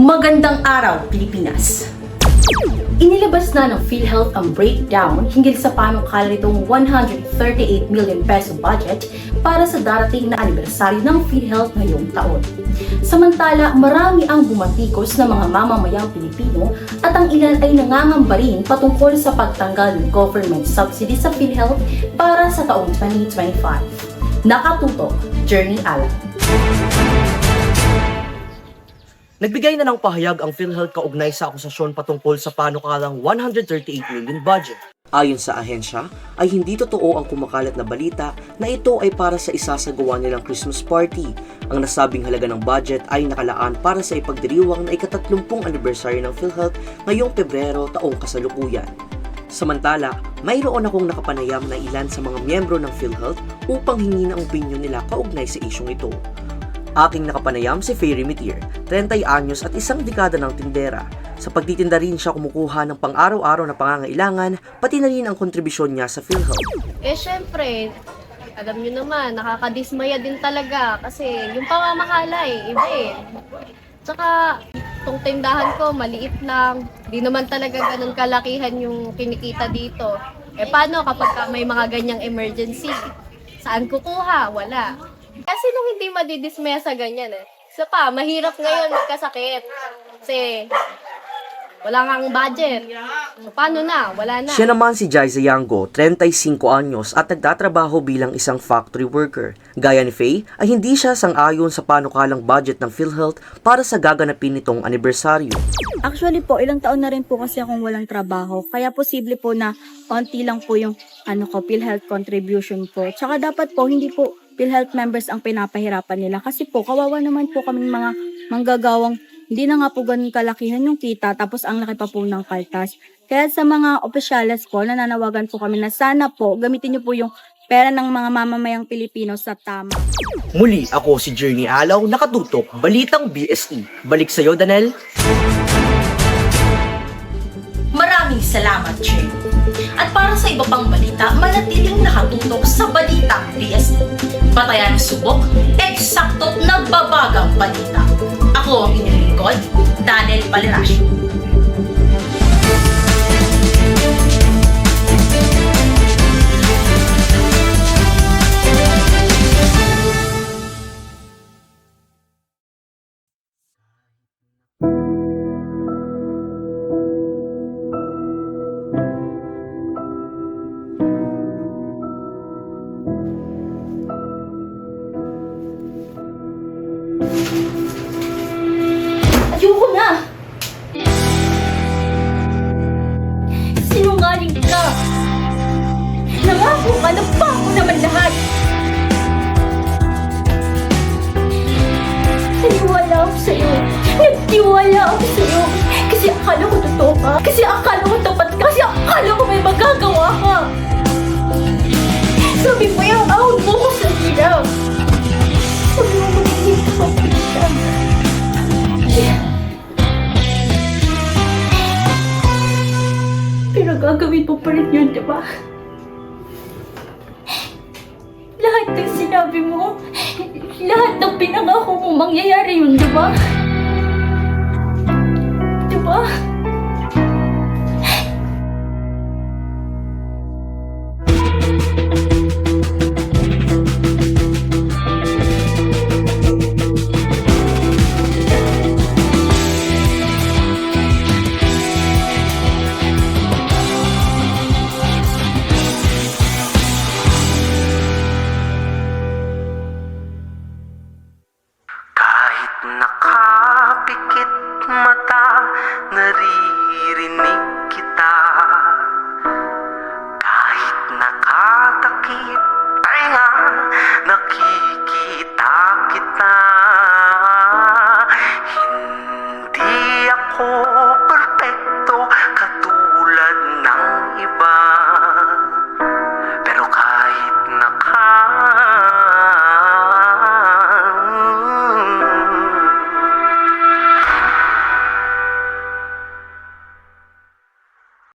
Magandang araw, Pilipinas! Inilabas na ng PhilHealth ang breakdown hinggil sa panukala nitong 138 million peso budget para sa darating na anibersaryo ng PhilHealth ngayong taon. Samantala, marami ang bumatikos na mga mamamayang Pilipino at ang ilan ay nangangamba rin patungkol sa pagtanggal ng government subsidy sa PhilHealth para sa taong 2025. Nakatutok, Journey Alan. Nagbigay na ng pahayag ang PhilHealth kaugnay sa akusasyon patungkol sa panukalang 138 million budget. Ayon sa ahensya, ay hindi totoo ang kumakalat na balita na ito ay para sa isasagawa nilang Christmas party. Ang nasabing halaga ng budget ay nakalaan para sa ipagdiriwang na ika-30 anibersaryo ng PhilHealth ngayong Pebrero taong kasalukuyan. Samantala, mayroon akong nakapanayam na ilan sa mga miyembro ng PhilHealth upang hingi ng opinyon nila kaugnay sa isyong ito. Aking nakapanayam si Fairy Mitir, 30 anyos at isang dekada ng tindera. Sa pagtitinda rin siya kumukuha ng pang-araw-araw na pangangailangan, pati na rin ang kontribusyon niya sa PhilHealth. Syempre, alam nyo naman, nakakadismaya din talaga kasi yung pamamahala iba eh. Tsaka, itong tindahan ko, maliit lang. Di naman talaga ganun kalakihan yung kinikita dito. Paano kapag may mga ganyang emergency? Saan kukuha? Wala. Kasi nung hindi madidismaya sa ganyan Isa pa, mahirap ngayon magkasakit. Kasi wala nga ang budget. So paano na? Wala na. Siya naman si Jaiza Yango, 35 anyos at nagtatrabaho bilang isang factory worker. Gaya ni Faye, ay hindi siya sang-ayon sa panukalang budget ng PhilHealth para sa gaganapin nitong anibersaryo. Actually po, ilang taon na rin po kasi akong walang trabaho. Kaya posible po na konti lang po yung PhilHealth contribution po. Tsaka dapat po, hindi po PhilHealth members ang pinapahirapan nila. Kasi po, kawawa naman po kaming mga manggagawang hindi na nga po ganun kalakihan yung kita tapos ang laki pa po ng kaltas. Kaya sa mga opisyales po, nananawagan po kami na sana po gamitin niyo po yung pera ng mga mamamayang Pilipino sa tama. Muli, ako si Journey Alaw, nakatutok, Balitang BSE. Balik sa'yo, Danel. Maraming salamat, Jay. At para sa iba pang balita, manatiling nakatutok sa Balitang BSE. Batayan ng subok, eksakto nagbabagang balita. Ako ang inyong lingkod, Daniel Palerasio. Ayoko na! Sinungaling ka! Nangako ka na bago naman lahat! Naniwala ako sa'yo! Nagtiwala ako sa'yo! Kasi akala ko totoo ka! Kasi akala ko tapat ka! Kasi akala ko may magagawa ka! Sabi mo yung ahon mo ko sa hirap! Sabi mo magiging kapatid ka! Pero gagawin mo pa rin yun, diba? Lahat ng sinabi mo, lahat ng pinangako mo, mangyayari yun, diba? Diba?